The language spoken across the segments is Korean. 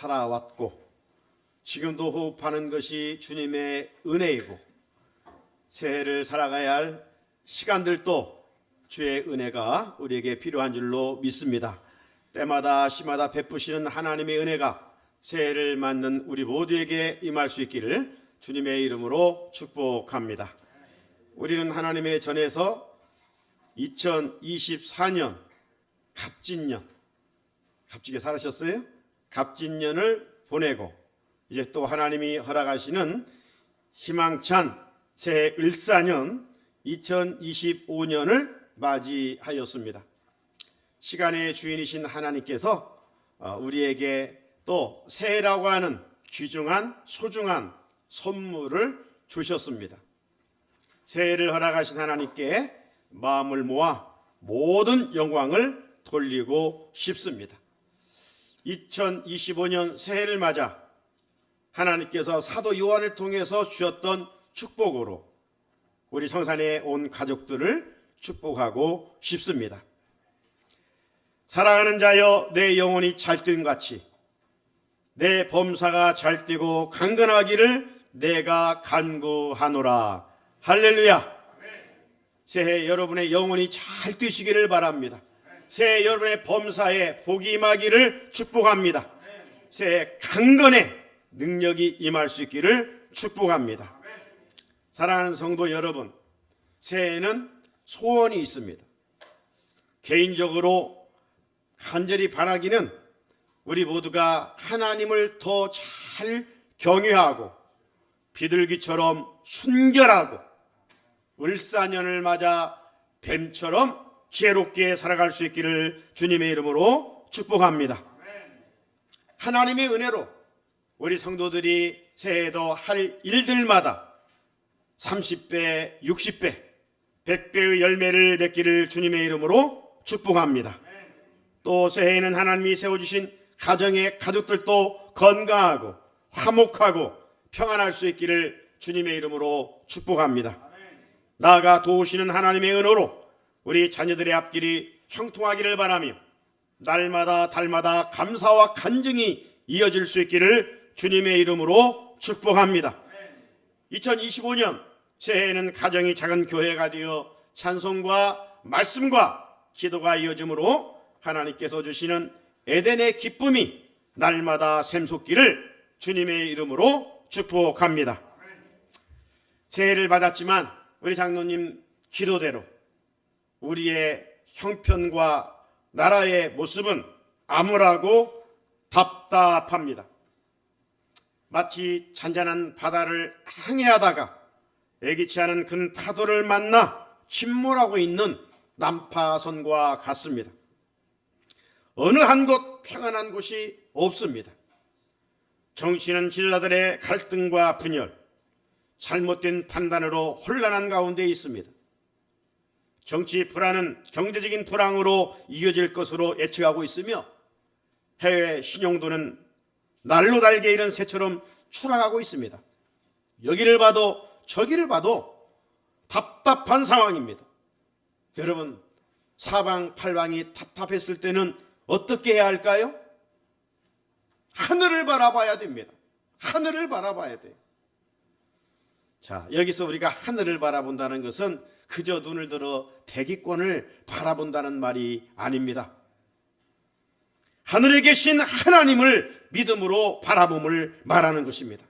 살아왔고 지금도 호흡하는 것이 주님의 은혜이고 새해를 살아가야 할 시간들도 주의 은혜가 우리에게 필요한 줄로 믿습니다. 때마다 시마다 베푸시는 하나님의 은혜가 새해를 맞는 우리 모두에게 임할 수 있기를 주님의 이름으로 축복합니다. 우리는 하나님의 전에서 2024년 갑진년, 갑지게 살으셨어요? 갑진년을 보내고 이제 또 하나님이 허락하시는 희망찬 새해 을사년 2025년을 맞이하였습니다. 시간의 주인이신 하나님께서 우리에게 또 새해라고 하는 귀중한 소중한 선물을 주셨습니다. 새해를 허락하신 하나님께 마음을 모아 모든 영광을 돌리고 싶습니다. 2025년 새해를 맞아 하나님께서 사도 요한을 통해서 주셨던 축복으로 우리 성산에 온 가족들을 축복하고 싶습니다. 사랑하는 자여, 내 영혼이 잘뛴같이 내 범사가 잘뛰고 강건하기를 내가 간구하노라. 할렐루야. 새해 여러분의 영혼이 잘 뛰시기를 바랍니다. 새해 여러분의 범사에 복이 임하기를 축복합니다. 새해 강건의 능력이 임할 수 있기를 축복합니다. 사랑하는 성도 여러분, 새해에는 소원이 있습니다. 개인적으로 간절히 바라기는 우리 모두가 하나님을 더 잘 경외하고 비둘기처럼 순결하고 을사년을 맞아 뱀처럼 지혜롭게 살아갈 수 있기를 주님의 이름으로 축복합니다. 하나님의 은혜로 우리 성도들이 새해에도 할 일들마다 30배, 60배, 100배의 열매를 맺기를 주님의 이름으로 축복합니다. 또 새해에는 하나님이 세워주신 가정의 가족들도 건강하고 화목하고 평안할 수 있기를 주님의 이름으로 축복합니다. 나아가 도우시는 하나님의 은혜로 우리 자녀들의 앞길이 형통하기를 바라며 날마다 달마다 감사와 간증이 이어질 수 있기를 주님의 이름으로 축복합니다. 2025년 새해에는 가정이 작은 교회가 되어 찬송과 말씀과 기도가 이어지므로 하나님께서 주시는 에덴의 기쁨이 날마다 샘솟기를 주님의 이름으로 축복합니다. 새해를 받았지만 우리 장로님 기도대로 우리의 형편과 나라의 모습은 암울하고 답답합니다. 마치 잔잔한 바다를 항해하다가 예기치 않은 큰 파도를 만나 침몰하고 있는 난파선과 같습니다. 어느 한 곳 평안한 곳이 없습니다. 정치는 지도자들의 갈등과 분열, 잘못된 판단으로 혼란한 가운데 있습니다. 정치 불안은 경제적인 불황으로 이어질 것으로 예측하고 있으며 해외 신용도는 날로 달게 이른 새처럼 추락하고 있습니다. 여기를 봐도 저기를 봐도 답답한 상황입니다. 여러분, 사방팔방이 답답했을 때는 어떻게 해야 할까요? 하늘을 바라봐야 됩니다. 하늘을 바라봐야 돼요. 자, 여기서 우리가 하늘을 바라본다는 것은 그저 눈을 들어 대기권을 바라본다는 말이 아닙니다. 하늘에 계신 하나님을 믿음으로 바라봄을 말하는 것입니다.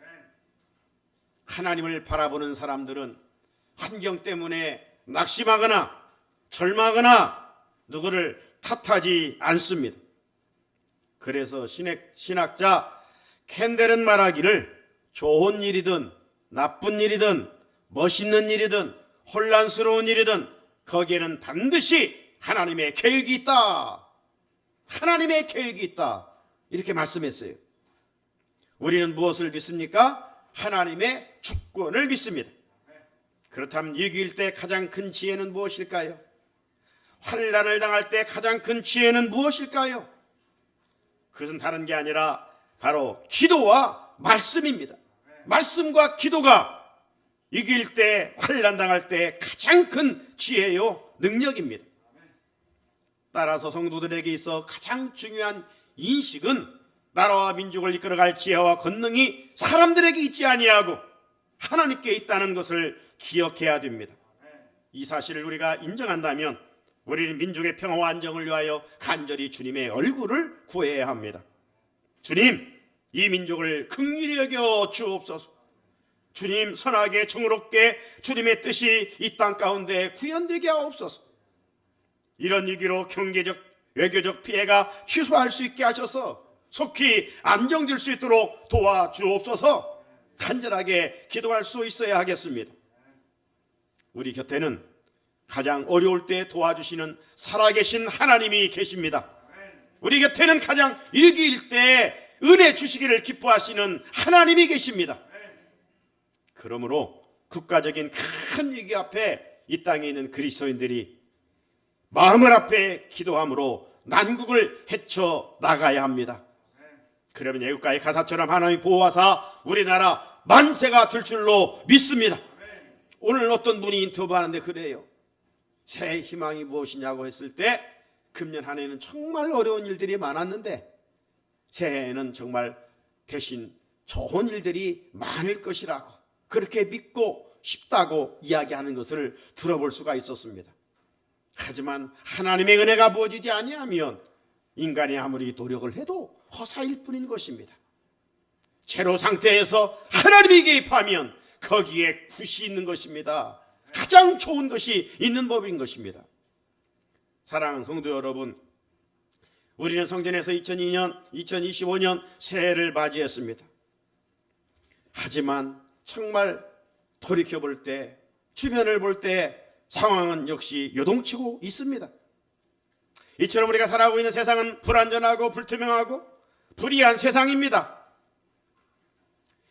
하나님을 바라보는 사람들은 환경 때문에 낙심하거나 절망하거나 누구를 탓하지 않습니다. 그래서 신학자 캔델은 말하기를 좋은 일이든 나쁜 일이든 멋있는 일이든 혼란스러운 일이든 거기에는 반드시 하나님의 계획이 있다. 하나님의 계획이 있다. 이렇게 말씀했어요. 우리는 무엇을 믿습니까? 하나님의 주권을 믿습니다. 그렇다면 위기일 때 가장 큰 지혜는 무엇일까요? 환난을 당할 때 가장 큰 지혜는 무엇일까요? 그것은 다른 게 아니라 바로 기도와 말씀입니다. 말씀과 기도가 이길 때, 환난 당할 때 가장 큰 지혜요 능력입니다. 따라서 성도들에게 있어 가장 중요한 인식은 나라와 민족을 이끌어갈 지혜와 권능이 사람들에게 있지 아니하고 하나님께 있다는 것을 기억해야 됩니다. 이 사실을 우리가 인정한다면 우리는 민족의 평화와 안정을 위하여 간절히 주님의 얼굴을 구해야 합니다. 주님, 이 민족을 긍휼히 여겨 주옵소서. 주님, 선하게 정의롭게 주님의 뜻이 이 땅 가운데 구현되게 하옵소서. 이런 위기로 경제적, 외교적 피해가 취소할 수 있게 하셔서 속히 안정될 수 있도록 도와주옵소서. 간절하게 기도할 수 있어야 하겠습니다. 우리 곁에는 가장 어려울 때 도와주시는 살아계신 하나님이 계십니다. 우리 곁에는 가장 위기일 때 은혜 주시기를 기뻐하시는 하나님이 계십니다. 그러므로 국가적인 큰 위기 앞에 이 땅에 있는 그리스도인들이 마음을 앞에 기도함으로 난국을 헤쳐나가야 합니다. 그러면 애국가의 가사처럼 하나님이 보호하사 우리나라 만세가 될 줄로 믿습니다. 오늘 어떤 분이 인터뷰하는데 그래요. 새해 희망이 무엇이냐고 했을 때 금년 한 해는 정말 어려운 일들이 많았는데 새해에는 정말 대신 좋은 일들이 많을 것이라고 그렇게 믿고 싶다고 이야기하는 것을 들어볼 수가 있었습니다. 하지만 하나님의 은혜가 부어지지 아니하면 인간이 아무리 노력을 해도 허사일 뿐인 것입니다. 제로 상태에서 하나님이 개입하면 거기에 굿이 있는 것입니다. 가장 좋은 것이 있는 법인 것입니다. 사랑하는 성도 여러분, 우리는 성전에서 2025년 새해를 맞이했습니다. 하지만 정말 돌이켜볼 때, 주변을 볼 때 상황은 역시 요동치고 있습니다. 이처럼 우리가 살아가고 있는 세상은 불안전하고 불투명하고 불의한 세상입니다.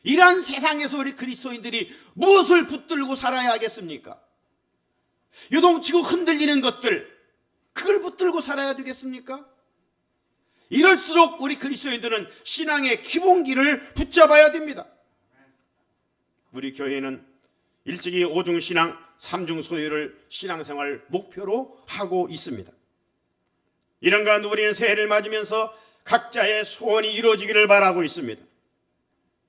이러한 세상에서 우리 그리스도인들이 무엇을 붙들고 살아야 하겠습니까? 요동치고 흔들리는 것들, 그걸 붙들고 살아야 되겠습니까? 이럴수록 우리 그리스도인들은 신앙의 기본기를 붙잡아야 됩니다. 우리 교회는 일찍이 오중신앙, 삼중소유를 신앙생활 목표로 하고 있습니다. 이런 가운데 우리는 새해를 맞으면서 각자의 소원이 이루어지기를 바라고 있습니다.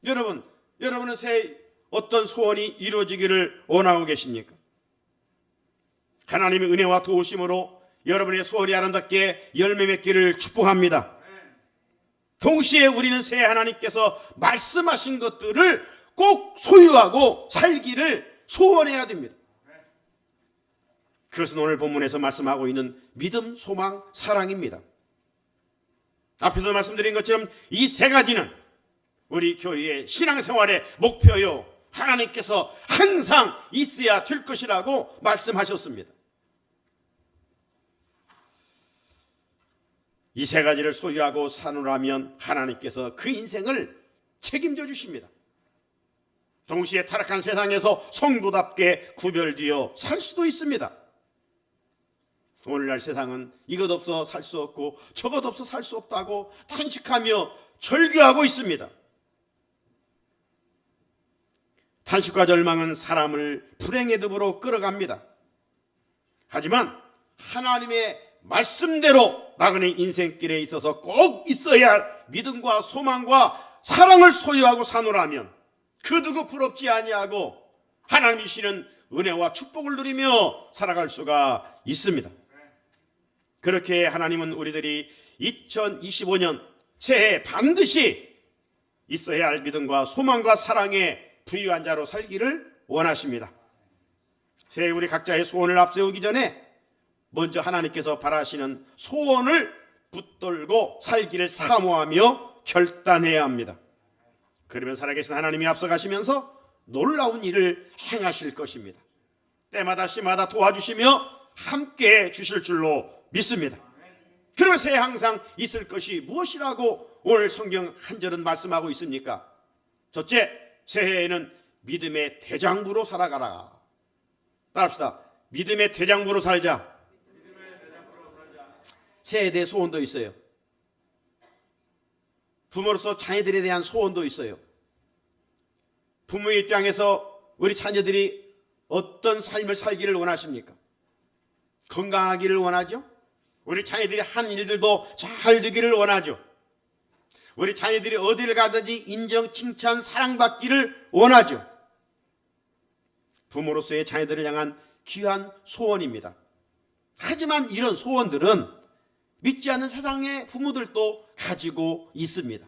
여러분은 새해 어떤 소원이 이루어지기를 원하고 계십니까? 하나님의 은혜와 도우심으로 여러분의 소원이 아름답게 열매 맺기를 축복합니다. 동시에 우리는 새해 하나님께서 말씀하신 것들을 꼭 소유하고 살기를 소원해야 됩니다. 그것은 오늘 본문에서 말씀하고 있는 믿음, 소망, 사랑입니다. 앞에서 말씀드린 것처럼 이 세 가지는 우리 교회의 신앙생활의 목표요, 하나님께서 항상 있어야 될 것이라고 말씀하셨습니다. 이 세 가지를 소유하고 사노라면 하나님께서 그 인생을 책임져 주십니다. 동시에 타락한 세상에서 성도답게 구별되어 살 수도 있습니다. 오늘날 세상은 이것 없어 살 수 없고 저것 없어 살 수 없다고 탄식하며 절규하고 있습니다. 탄식과 절망은 사람을 불행의 늪으로 끌어갑니다. 하지만 하나님의 말씀대로 나그네 인생길에 있어서 꼭 있어야 할 믿음과 소망과 사랑을 소유하고 사노라면 그 누구 부럽지 아니하고 하나님이 주시는 은혜와 축복을 누리며 살아갈 수가 있습니다. 그렇게 하나님은 우리들이 2025년 새해 반드시 있어야 할 믿음과 소망과 사랑에 부유한 자로 살기를 원하십니다. 새해 우리 각자의 소원을 앞세우기 전에 먼저 하나님께서 바라시는 소원을 붙들고 살기를 사모하며 결단해야 합니다. 그러면 살아계신 하나님이 앞서가시면서 놀라운 일을 행하실 것입니다. 때마다 시마다 도와주시며 함께 주실 줄로 믿습니다. 그러면 새해 항상 있을 것이 무엇이라고 오늘 성경 한 절은 말씀하고 있습니까? 첫째, 새해에는 믿음의 대장부로 살아가라. 따라합시다. 믿음의 대장부로 살자. 새해에 대해 소원도 있어요. 부모로서 자녀들에 대한 소원도 있어요. 부모의 입장에서 우리 자녀들이 어떤 삶을 살기를 원하십니까? 건강하기를 원하죠? 우리 자녀들이 한 일들도 잘 되기를 원하죠? 우리 자녀들이 어디를 가든지 인정, 칭찬, 사랑받기를 원하죠. 부모로서의 자녀들을 향한 귀한 소원입니다. 하지만 이런 소원들은 믿지 않는 세상의 부모들도 가지고 있습니다.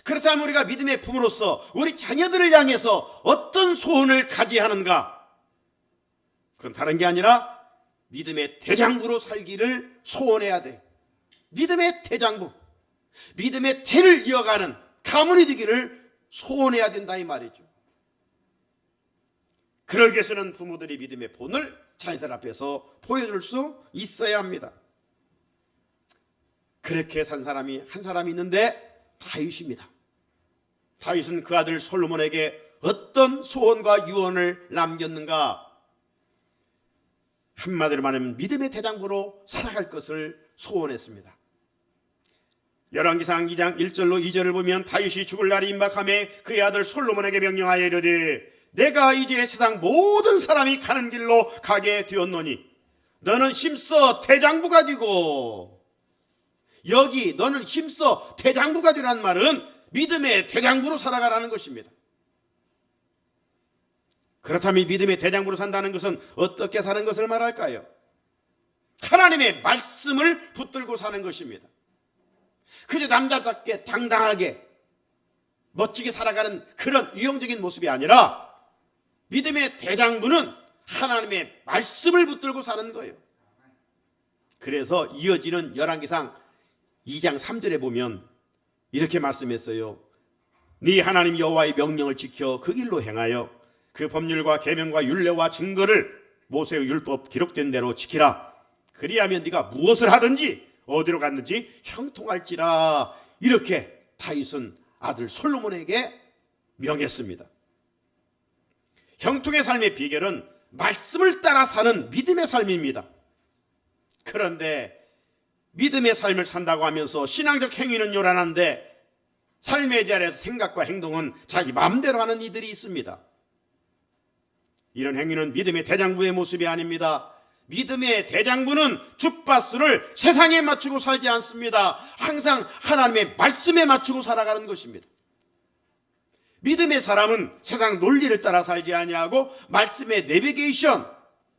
그렇다면 우리가 믿음의 부모로서 우리 자녀들을 향해서 어떤 소원을 가져야 하는가? 그건 다른 게 아니라 믿음의 대장부로 살기를 소원해야 돼. 믿음의 대장부, 믿음의 대를 이어가는 가문이 되기를 소원해야 된다 이 말이죠. 그러기 위해서는 부모들이 믿음의 본을 자녀들 앞에서 보여줄 수 있어야 합니다. 그렇게 산 사람이 한 사람이 있는데 다윗입니다. 다윗은 그 아들 솔로몬에게 어떤 소원과 유언을 남겼는가? 한마디로 말하면 믿음의 대장부로 살아갈 것을 소원했습니다. 열왕기상 2장 1절로 2절을 보면 다윗이 죽을 날이 임박하매 그의 아들 솔로몬에게 명령하여 이르되 내가 이제 세상 모든 사람이 가는 길로 가게 되었노니 너는 힘써 대장부가 되고, 여기 너는 힘써 대장부가 되라는 말은 믿음의 대장부로 살아가라는 것입니다. 그렇다면 믿음의 대장부로 산다는 것은 어떻게 사는 것을 말할까요? 하나님의 말씀을 붙들고 사는 것입니다. 그저 남자답게 당당하게 멋지게 살아가는 그런 유형적인 모습이 아니라 믿음의 대장부는 하나님의 말씀을 붙들고 사는 거예요. 그래서 이어지는 열왕기상 2장 3절에 보면 이렇게 말씀했어요. 네 하나님 여호와의 명령을 지켜 그 길로 행하여 그 법률과 계명과 율례와 증거를 모세의 율법 기록된 대로 지키라. 그리하면 네가 무엇을 하든지 어디로 갔는지 형통할지라. 이렇게 다윗은 아들 솔로몬에게 명했습니다. 형통의 삶의 비결은 말씀을 따라 사는 믿음의 삶입니다. 그런데 믿음의 삶을 산다고 하면서 신앙적 행위는 요란한데 삶의 자리에서 생각과 행동은 자기 마음대로 하는 이들이 있습니다. 이런 행위는 믿음의 대장부의 모습이 아닙니다. 믿음의 대장부는 주파수를 세상에 맞추고 살지 않습니다. 항상 하나님의 말씀에 맞추고 살아가는 것입니다. 믿음의 사람은 세상 논리를 따라 살지 아니하고 말씀의 내비게이션,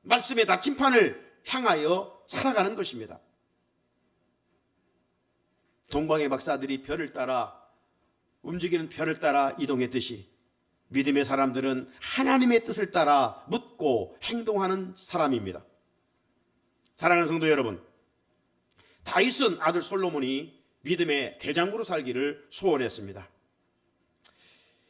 말씀의 나침판을 향하여 살아가는 것입니다. 동방의 박사들이 별을 따라 움직이는 별을 따라 이동했듯이 믿음의 사람들은 하나님의 뜻을 따라 묻고 행동하는 사람입니다. 사랑하는 성도 여러분, 다윗은 아들 솔로몬이 믿음의 대장부로 살기를 소원했습니다.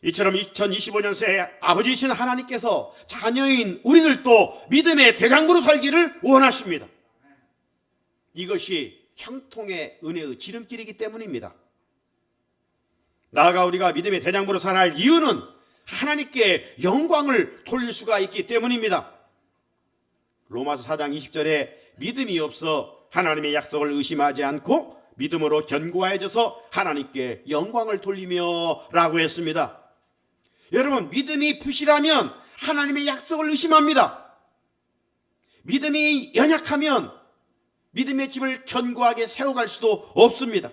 이처럼 2025년 새해 아버지이신 하나님께서 자녀인 우리들도 믿음의 대장부로 살기를 원하십니다. 이것이 형통의 은혜의 지름길이기 때문입니다. 나아가 우리가 믿음의 대장부로 살아야 할 이유는 하나님께 영광을 돌릴 수가 있기 때문입니다. 로마서 4장 20절에 믿음이 없어 하나님의 약속을 의심하지 않고 믿음으로 견고해져서 하나님께 영광을 돌리며 라고 했습니다. 여러분, 믿음이 부실하면 하나님의 약속을 의심합니다. 믿음이 연약하면 믿음의 집을 견고하게 세워갈 수도 없습니다.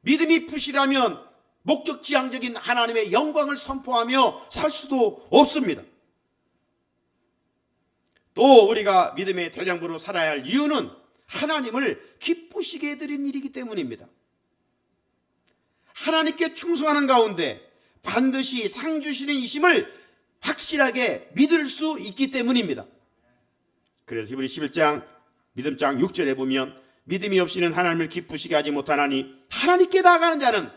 믿음이 부실하면 목적지향적인 하나님의 영광을 선포하며 살 수도 없습니다. 또 우리가 믿음의 대장부로 살아야 할 이유는 하나님을 기쁘시게 해드리는 일이기 때문입니다. 하나님께 충성하는 가운데 반드시 상 주시는 이심을 확실하게 믿을 수 있기 때문입니다. 그래서 히브리 11장 믿음장 6절에 보면 믿음이 없이는 하나님을 기쁘시게 하지 못하나니 하나님께 나아가는 자는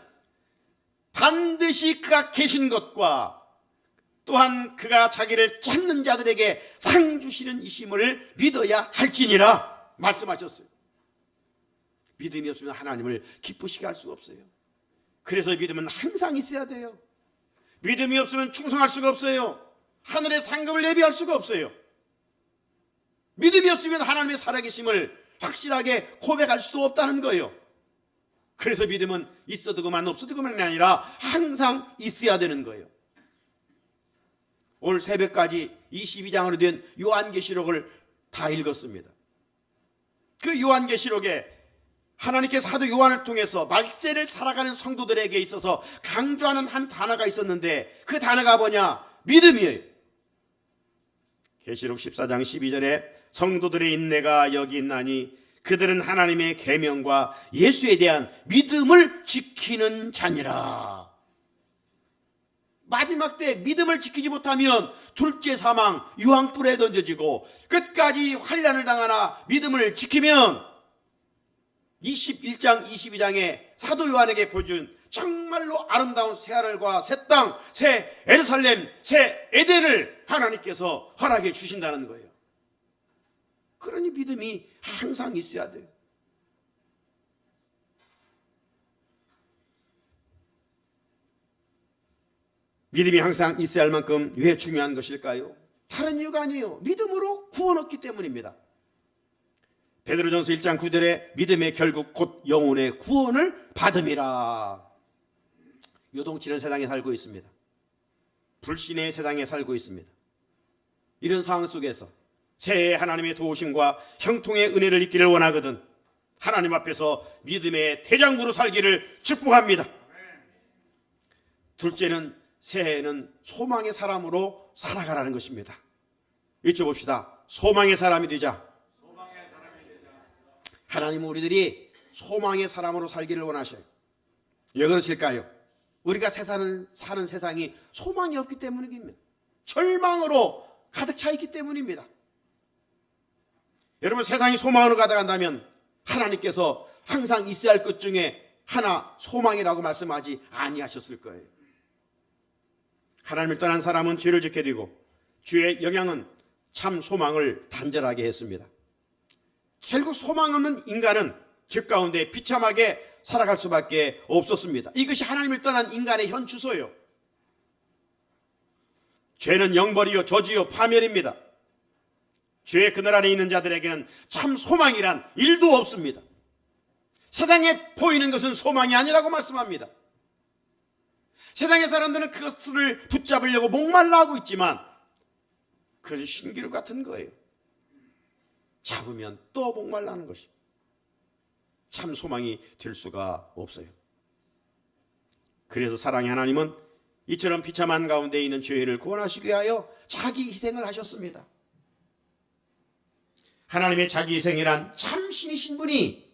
반드시 그가 계신 것과 또한 그가 자기를 찾는 자들에게 상 주시는 이심을 믿어야 할지니라 말씀하셨어요. 믿음이 없으면 하나님을 기쁘시게 할 수가 없어요. 그래서 믿음은 항상 있어야 돼요. 믿음이 없으면 충성할 수가 없어요. 하늘의 상급을 예비할 수가 없어요. 믿음이 없으면 하나님의 살아계심을 확실하게 고백할 수도 없다는 거예요. 그래서 믿음은 있어도 그만 없어도 그만이 아니라 항상 있어야 되는 거예요. 오늘 새벽까지 22장으로 된 요한계시록을 다 읽었습니다. 그 요한계시록에 하나님께서 사도 요한을 통해서 말세를 살아가는 성도들에게 있어서 강조하는 한 단어가 있었는데 그 단어가 뭐냐? 믿음이에요. 계시록 14장 12절에 성도들의 인내가 여기 있나니 그들은 하나님의 계명과 예수에 대한 믿음을 지키는 자니라. 마지막 때 믿음을 지키지 못하면 둘째 사망 유황불에 던져지고 끝까지 환난을 당하나 믿음을 지키면 21장 22장에 사도 요한에게 보여준 정말로 아름다운 새하늘과 새 땅, 새 예루살렘, 새 에덴을 하나님께서 허락해 주신다는 거예요. 그러니 믿음이 항상 있어야 돼요. 믿음이 항상 있어야 할 만큼 왜 중요한 것일까요? 다른 이유가 아니에요. 믿음으로 구원 얻기 때문입니다. 베드로전서 1장 9절에 믿음의 결국 곧 영혼의 구원을 받음이라. 요동치는 세상에 살고 있습니다. 불신의 세상에 살고 있습니다. 이런 상황 속에서 새해 하나님의 도우심과 형통의 은혜를 잊기를 원하거든 하나님 앞에서 믿음의 대장부로 살기를 축복합니다. 둘째는 새해에는 소망의 사람으로 살아가라는 것입니다. 외쳐봅시다. 소망의 사람이 되자. 하나님은 우리들이 소망의 사람으로 살기를 원하셔요. 왜 그러실까요? 우리가 사는 세상이 소망이 없기 때문입니다. 절망으로 가득 차 있기 때문입니다. 여러분, 세상이 소망으로 가득한다면 하나님께서 항상 있어야 할 것 중에 하나 소망이라고 말씀하지 아니하셨을 거예요. 하나님을 떠난 사람은 죄를 짓게 되고 죄의 영향은 참 소망을 단절하게 했습니다. 결국 소망 없는 인간은 죄 가운데 비참하게 살아갈 수밖에 없었습니다. 이것이 하나님을 떠난 인간의 현 주소예요. 죄는 영벌이요 저주요 파멸입니다. 죄의 그늘 안에 있는 자들에게는 참 소망이란 일도 없습니다. 세상에 보이는 것은 소망이 아니라고 말씀합니다. 세상의 사람들은 그것을 붙잡으려고 목말라 하고 있지만 그것은 신기루 같은 거예요. 잡으면 또 목말라는 것이 참 소망이 될 수가 없어요. 그래서 사랑의 하나님은 이처럼 비참한 가운데 있는 죄인을 구원하시기 위하여 자기 희생을 하셨습니다. 하나님의 자기 희생이란 참 신이신 분이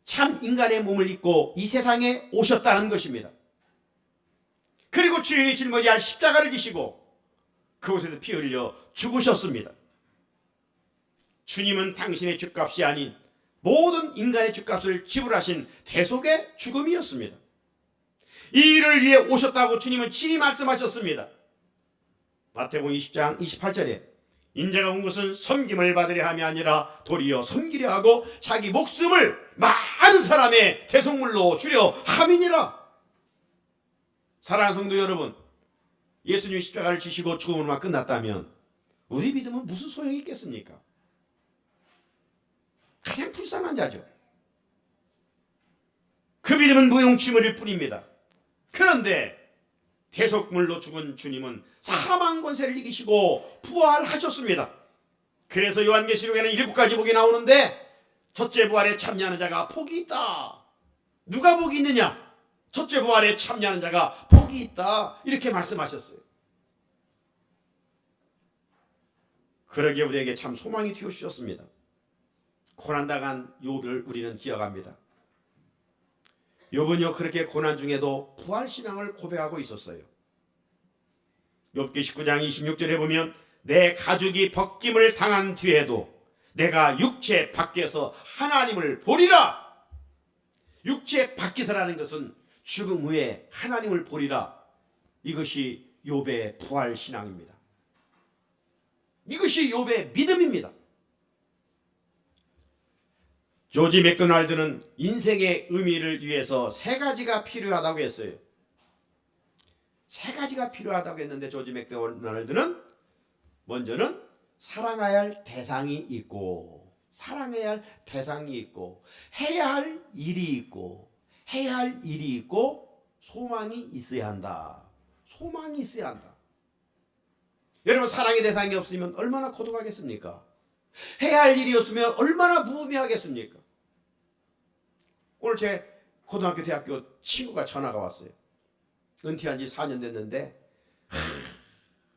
참 인간의 몸을 입고 이 세상에 오셨다는 것입니다. 그리고 죄인이 짊어져야 할 십자가를 지시고 그곳에서 피 흘려 죽으셨습니다. 주님은 당신의 죄값이 아닌 모든 인간의 죄값을 지불하신 대속의 죽음이었습니다. 이 일을 위해 오셨다고 주님은 친히 말씀하셨습니다. 마태복음 20장 28절에 인자가 온 것은 섬김을 받으려 함이 아니라 도리어 섬기려 하고 자기 목숨을 많은 사람의 대속물로 주려 함이니라. 사랑하는 성도 여러분, 예수님이 십자가를 지시고 죽음으로만 끝났다면 우리 믿음은 무슨 소용이 있겠습니까? 가장 불쌍한 자죠. 그 믿음은 무용지물일 뿐입니다. 그런데 대속물로 죽은 주님은 사망 권세를 이기시고 부활하셨습니다. 그래서 요한계시록에는 7가지 복이 나오는데 첫째 부활에 참여하는 자가 복이 있다. 누가 복이 있느냐? 첫째 부활에 참여하는 자가 복이 있다. 이렇게 말씀하셨어요. 그러기에 우리에게 참 소망이 튀어주셨습니다. 고난당한 욥을 우리는 기억합니다. 욥은요 그렇게 고난 중에도 부활신앙을 고백하고 있었어요. 욥기 19장 26절에 보면 내 가죽이 벗김을 당한 뒤에도 내가 육체 밖에서 하나님을 보리라. 육체 밖에서라는 것은 죽음 후에 하나님을 보리라. 이것이 욥의 부활신앙입니다. 이것이 욥의 믿음입니다. 조지 맥도날드는 인생의 의미를 위해서 3가지가 필요하다고 했어요. 3가지가 필요하다고 했는데 조지 맥도날드는 먼저는 사랑해야 할 대상이 있고 사랑해야 할 대상이 있고 해야 할 일이 있고 해야 할 일이 있고 소망이 있어야 한다. 소망이 있어야 한다. 여러분, 사랑의 대상이 없으면 얼마나 고독하겠습니까? 해야 할 일이 없으면 얼마나 무의미하겠습니까? 오늘 제 고등학교 대학교 친구가 전화가 왔어요. 은퇴한 지 4년 됐는데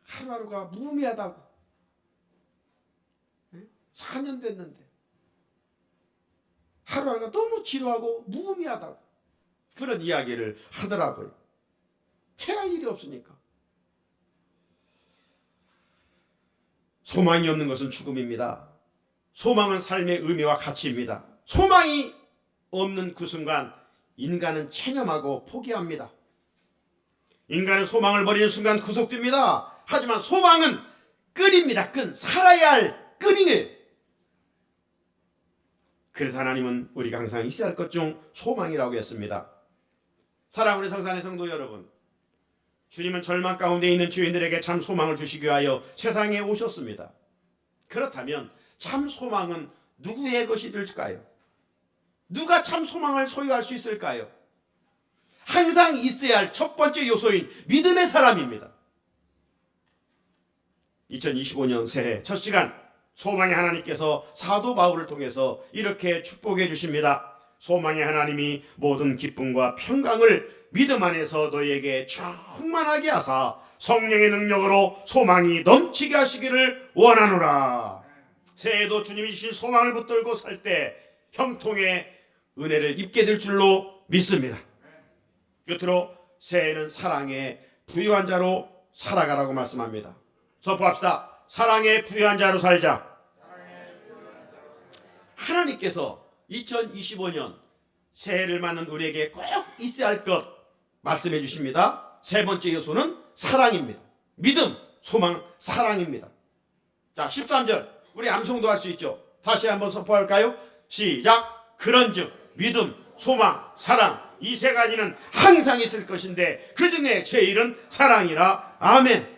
하루하루가 무의미하다고. 4년 됐는데 하루하루가 너무 지루하고 무의미하다고 그런 이야기를 하더라고요. 해야 할 일이 없으니까. 소망이 없는 것은 죽음입니다. 소망은 삶의 의미와 가치입니다. 소망이 없는 그 순간 인간은 체념하고 포기합니다. 인간은 소망을 버리는 순간 구속됩니다. 하지만 소망은 끈입니다. 끈. 살아야 할 끈이에요. 그래서 하나님은 우리가 항상 있어야 할 것 중 소망이라고 했습니다. 사랑하는 성산의 성도 여러분, 주님은 절망 가운데 있는 죄인들에게 참 소망을 주시기 위하여 세상에 오셨습니다. 그렇다면 참 소망은 누구의 것이 될까요? 누가 참 소망을 소유할 수 있을까요? 항상 있어야 할 첫 번째 요소인 믿음의 사람입니다. 2025년 새해 첫 시간, 소망의 하나님께서 사도 바울을 통해서 이렇게 축복해 주십니다. 소망의 하나님이 모든 기쁨과 평강을 믿음 안에서 너희에게 충만하게 하사 성령의 능력으로 소망이 넘치게 하시기를 원하노라. 새해에도 주님이 주신 소망을 붙들고 살 때 형통의 은혜를 입게 될 줄로 믿습니다. 끝으로 새해는 사랑의 부유한 자로 살아가라고 말씀합니다. 선포합시다. 사랑의 부유한 자로 살자. 하나님께서 2025년 새해를 맞는 우리에게 꼭 있어야 할 것 말씀해 주십니다. 세 번째 요소는 사랑입니다. 믿음, 소망, 사랑입니다. 자, 13절 우리 암송도 할 수 있죠. 다시 한번 선포할까요? 시작. 그런즉 믿음, 소망, 사랑 이 세 가지는 항상 있을 것인데 그 중에 제일은 사랑이라. 아멘.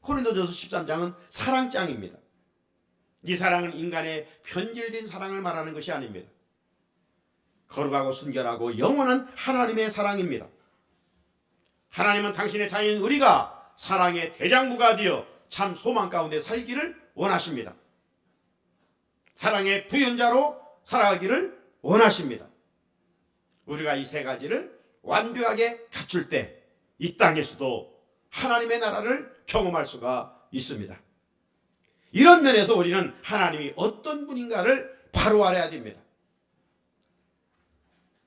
고린도전서 13장은 사랑장입니다. 이 사랑은 인간의 변질된 사랑을 말하는 것이 아닙니다. 거룩하고 순결하고 영원한 하나님의 사랑입니다. 하나님은 당신의 자녀인 우리가 사랑의 대장부가 되어 참 소망 가운데 살기를 원하십니다. 사랑의 부연자로 살아가기를 원하십니다. 우리가 이 세 가지를 완벽하게 갖출 때 이 땅에서도 하나님의 나라를 경험할 수가 있습니다. 이런 면에서 우리는 하나님이 어떤 분인가를 바로 알아야 됩니다.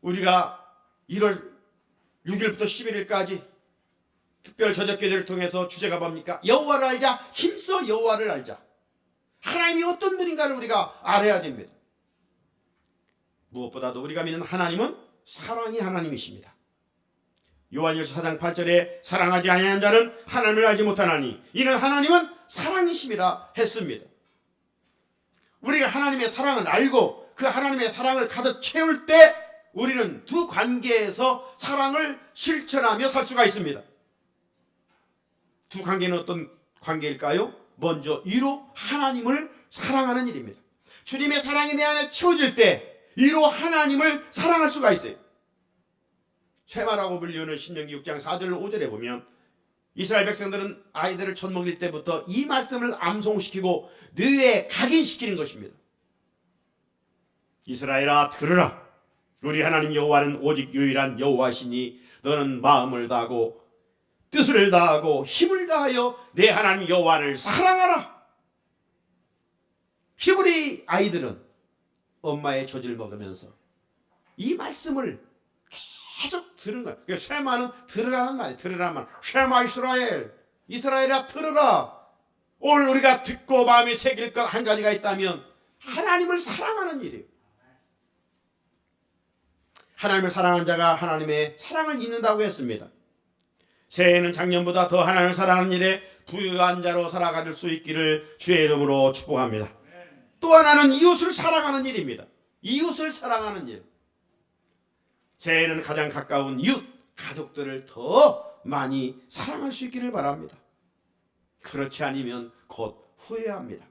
우리가 1월 6일부터 11일까지 특별 저녁기도를 통해서 주제가 뭡니까? 여호와를 알자. 힘써 여호와를 알자. 하나님이 어떤 분인가를 우리가 알아야 됩니다. 무엇보다도 우리가 믿는 하나님은 사랑이 하나님이십니다. 요한일서 4장 8절에 사랑하지 아니하는 자는 하나님을 알지 못하나니 이는 하나님은 사랑이심이라 했습니다. 우리가 하나님의 사랑을 알고 그 하나님의 사랑을 가득 채울 때 우리는 두 관계에서 사랑을 실천하며 살 수가 있습니다. 두 관계는 어떤 관계일까요? 먼저 이로 하나님을 사랑하는 일입니다. 주님의 사랑이 내 안에 채워질 때 이로 하나님을 사랑할 수가 있어요. 쇠마라고 불리우는 신명기 6장 4절 5절에 보면 이스라엘 백성들은 아이들을 젖 먹일 때부터 이 말씀을 암송시키고 뇌에 각인시키는 것입니다. 이스라엘아 들으라. 우리 하나님 여호와는 오직 유일한 여호와시니 너는 마음을 다하고 뜻을 다하고 힘을 다하여 내 하나님 여호와를 사랑하라. 히브리 아이들은 엄마의 젖을 먹으면서 이 말씀을 계속 들은 거예요. 쉐마는 들으라는 말이에요. 들으라는 말. 쉐마 이스라엘. 이스라엘아 들으라. 오늘 우리가 듣고 마음이 새길 것 한 가지가 있다면 하나님을 사랑하는 일이에요. 하나님을 사랑하는 자가 하나님의 사랑을 잊는다고 했습니다. 새해에는 작년보다 더 하나님을 사랑하는 일에 부유한 자로 살아갈 수 있기를 주의 이름으로 축복합니다. 또 하나는 이웃을 사랑하는 일입니다. 이웃을 사랑하는 일. 새해에는 가장 가까운 이웃, 가족들을 더 많이 사랑할 수 있기를 바랍니다. 그렇지 않으면 곧 후회합니다.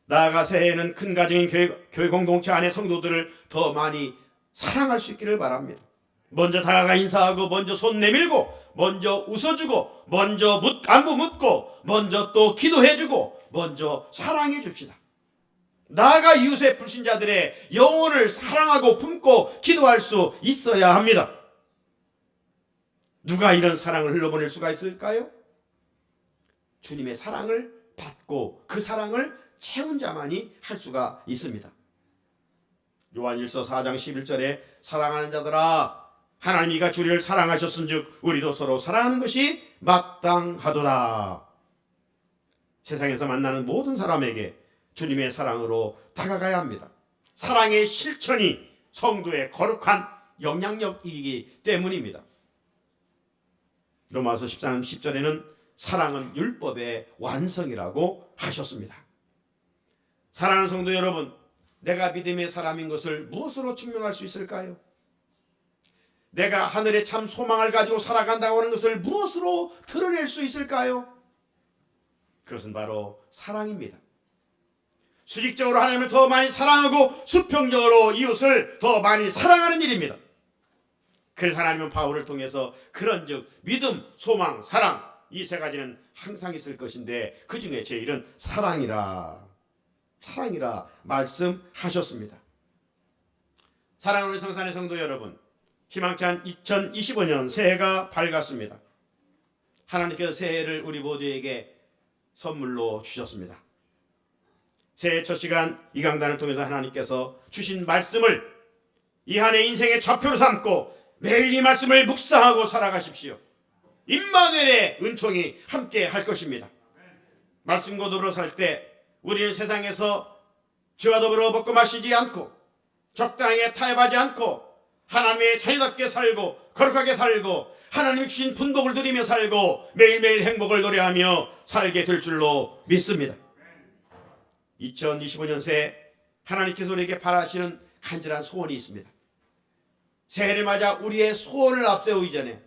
나아가 새해에는 큰 가정인 교회 공동체 안의 성도들을 더 많이 사랑할 수 있기를 바랍니다. 먼저 다가가 인사하고 먼저 손 내밀고 먼저 웃어주고 먼저 안부 묻고 먼저 또 기도해주고 먼저 사랑해 줍시다. 나아가 이웃의 불신자들의 영혼을 사랑하고 품고 기도할 수 있어야 합니다. 누가 이런 사랑을 흘러보낼 수가 있을까요? 주님의 사랑을 받고 그 사랑을 채운 자만이 할 수가 있습니다. 요한일서 4장 11절에 사랑하는 자들아 하나님이 이같이 우리를 사랑하셨은즉 우리도 서로 사랑하는 것이 마땅하도다. 세상에서 만나는 모든 사람에게 주님의 사랑으로 다가가야 합니다. 사랑의 실천이 성도의 거룩한 영향력이기 때문입니다. 로마서 13장 10절에는 사랑은 율법의 완성이라고 하셨습니다. 사랑하는 성도 여러분, 내가 믿음의 사람인 것을 무엇으로 증명할 수 있을까요? 내가 하늘의 참 소망을 가지고 살아간다고 하는 것을 무엇으로 드러낼 수 있을까요? 그것은 바로 사랑입니다. 수직적으로 하나님을 더 많이 사랑하고 수평적으로 이웃을 더 많이 사랑하는 일입니다. 그래서 하나님은 바울을 통해서 그런즉 믿음, 소망, 사랑 이 세 가지는 항상 있을 것인데 그 중에 제일은 사랑이라 말씀하셨습니다. 사랑하는 성산의 성도 여러분, 희망찬 2025년 새해가 밝았습니다. 하나님께서 새해를 우리 모두에게 선물로 주셨습니다. 새해 첫 시간 이 강단을 통해서 하나님께서 주신 말씀을 이 한 해 인생의 좌표로 삼고 매일 이 말씀을 묵상하고 살아가십시오. 임마누엘의 은총이 함께 할 것입니다. 말씀과 더불어 살 때 우리는 세상에서 죄와 더불어 먹고 마시지 않고 적당하게 타협하지 않고 하나님의 자녀답게 살고 거룩하게 살고 하나님이 주신 분복을 누리며 살고 매일매일 행복을 노래하며 살게 될 줄로 믿습니다. 2025년 새해 하나님께서 우리에게 바라시는 간절한 소원이 있습니다. 새해를 맞아 우리의 소원을 앞세우기 전에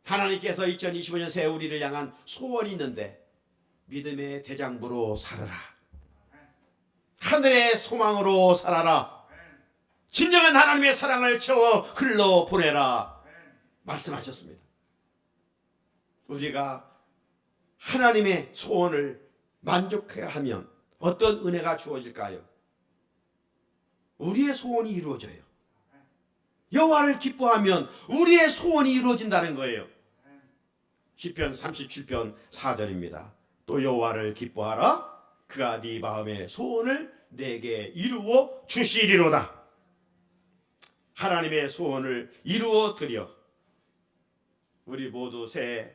하나님께서 2025년 새해 우리를 향한 소원이 있는데 믿음의 대장부로 살아라. 하늘의 소망으로 살아라. 진정한 하나님의 사랑을 채워 흘러 보내라 말씀하셨습니다. 우리가 하나님의 소원을 만족해야 하면 어떤 은혜가 주어질까요? 우리의 소원이 이루어져요. 여호와를 기뻐하면 우리의 소원이 이루어진다는 거예요. 시편 37편 4절입니다. 또 여호와를 기뻐하라. 그가 네 마음의 소원을 내게 이루어 주시리로다. 하나님의 소원을 이루어 드려 우리 모두 새해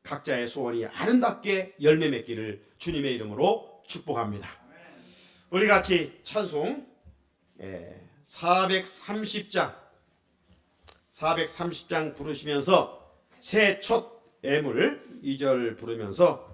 각자의 소원이 아름답게 열매 맺기를 주님의 이름으로 축복합니다. 우리 같이 찬송 430장 부르시면서 새해 첫 애물 2절 부르면서